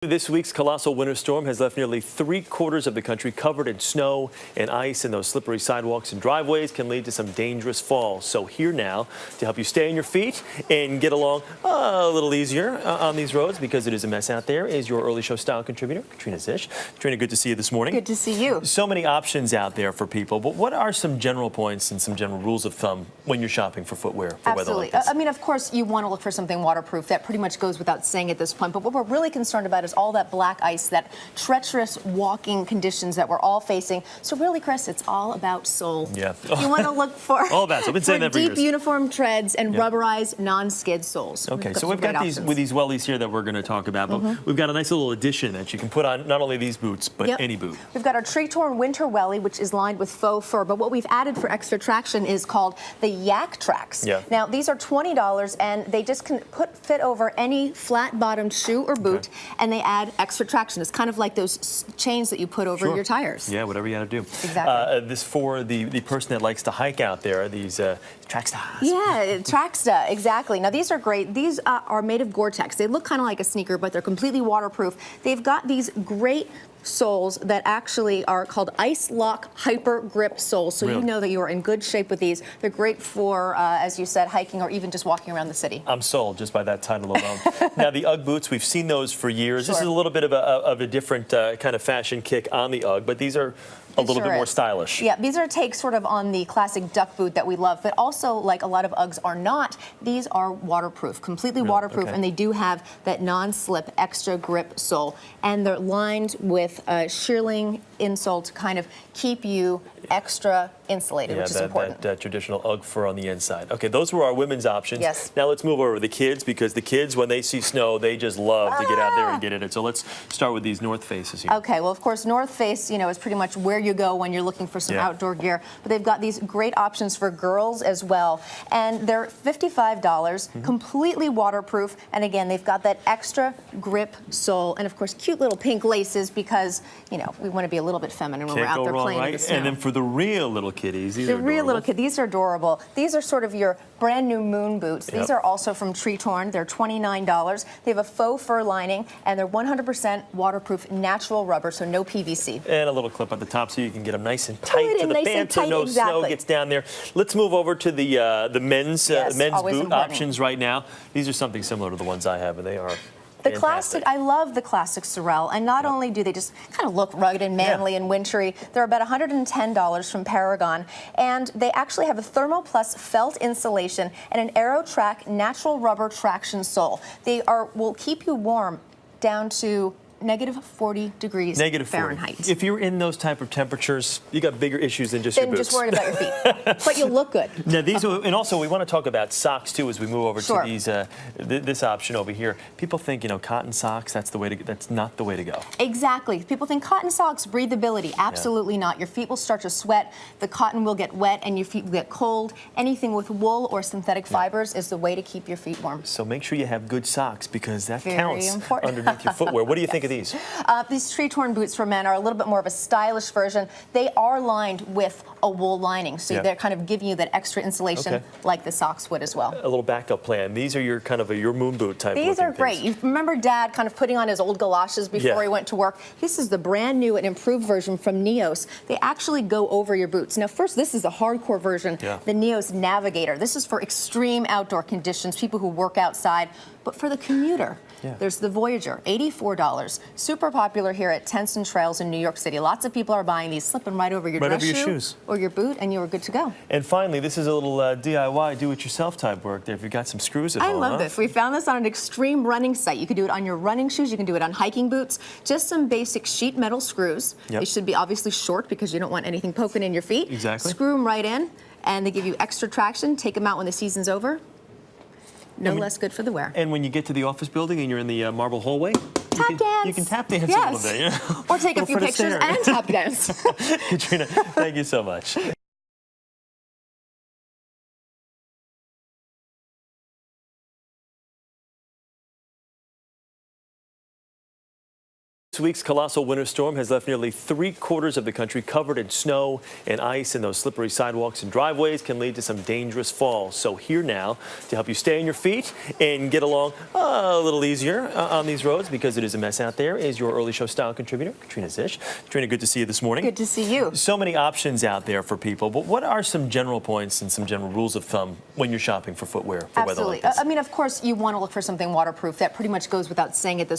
This week's colossal winter storm has left nearly 3/4 of the country covered in snow and ice, and those slippery sidewalks and driveways can lead to some dangerous falls. So here now to help you stay on your feet and get along a little easier on these roads, because it is a mess out there, is your early show style contributor, Katrina Zish. Katrina, good to see you this morning. Good to see you. So many options out there for people, but what are some general points and some general rules of thumb when you're shopping for footwear for Absolutely. weather like this? I mean, of course, you want to look for something waterproof. That pretty much goes without saying at this point. But what we're really concerned about is all that black ice, that treacherous walking conditions that we're all facing. So really, Chris, it's all about sole. Yeah. You want to look for, all about it. I've been saying that for deep years. uniform treads and rubberized non-skid soles. Okay, so we've got these with these wellies here that we're going to talk about, but we've got a nice little addition that you can put on not only these boots, but any boot. We've got our tree-torn winter welly, which is lined with faux fur, but what we've added for extra traction is called the Yak Trax. Yeah. Now, these are $20, and they just can fit over any flat-bottomed shoe or boot, and they add extra traction. It's kind of like those chains that you put over your tires. Yeah, whatever you got to do. Exactly. This for the person that likes to hike out there, these Traxtas. Yeah, Traxta, exactly. Now, these are great. These are made of Gore-Tex. They look kind of like a sneaker, but they're completely waterproof. They've got these great soles that actually are called Ice Lock Hyper Grip soles, so you know that you are in good shape with these. They're great for, as you said, hiking or even just walking around the city. I'm sold just by that title alone. Now, the UGG boots, we've seen those for years. This is a little bit of a different kind of fashion kick on the UGG, but these are a little bit more stylish. Yeah, these are takes sort of on the classic duck boot that we love, but also, like a lot of UGGs are not, these are waterproof, completely waterproof, and they do have that non-slip extra grip sole, and they're lined with a shearling insole to kind of keep you extra insulated, which is important. That traditional UGG fur on the inside. Okay, those were our women's options. Yes. Now let's move over to the kids, because the kids, when they see snow, they just love to get out there and get in it. So let's start with these North Faces here. Okay, well, of course, North Face, is pretty much where you go when you're looking for some outdoor gear. But they've got these great options for girls as well. And they're $55, completely waterproof. And again, they've got that extra grip sole. And of course, cute little pink laces, because, we want to be a little bit feminine when we're out there playing in the snow. And then for the real little kiddies, these are adorable. The real little kid, these are adorable. These are sort of your brand new moon boots. These are also from Tree Torn. They're $29. They have a faux fur lining, and they're 100% waterproof natural rubber, so no PVC. And a little clip at the top so you can get them nice and tight to the pant so no snow gets down there. Let's move over to the men's boot options right now. These are something similar to the ones I have, and they are the classic. I love the classic Sorel, and not only do they just kind of look rugged and manly and wintry, they're about $110 from Paragon, and they actually have a Thermo Plus felt insulation and an AeroTrack natural rubber traction sole. They will keep you warm down to -40 degrees Fahrenheit. If you're in those type of temperatures, you got bigger issues than just your boots. Just worried about your feet, but you'll look good. Now these, and also we want to talk about socks too as we move over to these this option over here. People think cotton socks, that's the way to. That's not the way to go. Exactly. People think cotton socks, breathability. Absolutely not. Your feet will start to sweat. The cotton will get wet, and your feet will get cold. Anything with wool or synthetic fibers is the way to keep your feet warm. So make sure you have good socks, because that counts underneath your footwear. What do you think of these? These tree-torn boots for men are a little bit more of a stylish version. They are lined with a wool lining, so they're kind of giving you that extra insulation like the socks would as well. A little backup plan. These are your kind of your moon boot type. These are great. You remember Dad kind of putting on his old galoshes before he went to work? This is the brand new and improved version from Neos. They actually go over your boots. Now, first, this is a hardcore version, the Neos Navigator. This is for extreme outdoor conditions, people who work outside. But for the commuter, there's the Voyager, $84. Super popular here at Tents and Trails in New York City. Lots of people are buying these, slipping right over your dress shoe or your boot, and you are good to go. And finally, this is a little DIY, do-it-yourself type work there. If you've got some screws at home. I love this. We found this on an extreme running site. You can do it on your running shoes. You can do it on hiking boots. Just some basic sheet metal screws. They should be obviously short, because you don't want anything poking in your feet. Exactly. Screw them right in, and they give you extra traction. Take them out when the season's over. No less good for the wear. And when you get to the office building and you're in the marble hallway, you can tap dance a little bit. Or take a few pictures and tap dance. Katrina, thank you so much. This week's colossal winter storm has left nearly 3/4 of the country covered in snow and ice, and those slippery sidewalks and driveways can lead to some dangerous falls. So here now to help you stay on your feet and get along a little easier on these roads, because it is a mess out there, is your early show style contributor, Katrina Zish. Katrina, good to see you this morning. Good to see you. So many options out there for people, but what are some general points and some general rules of thumb when you're shopping for footwear for weather like this? I mean, of course, you want to look for something waterproof. That pretty much goes without saying at this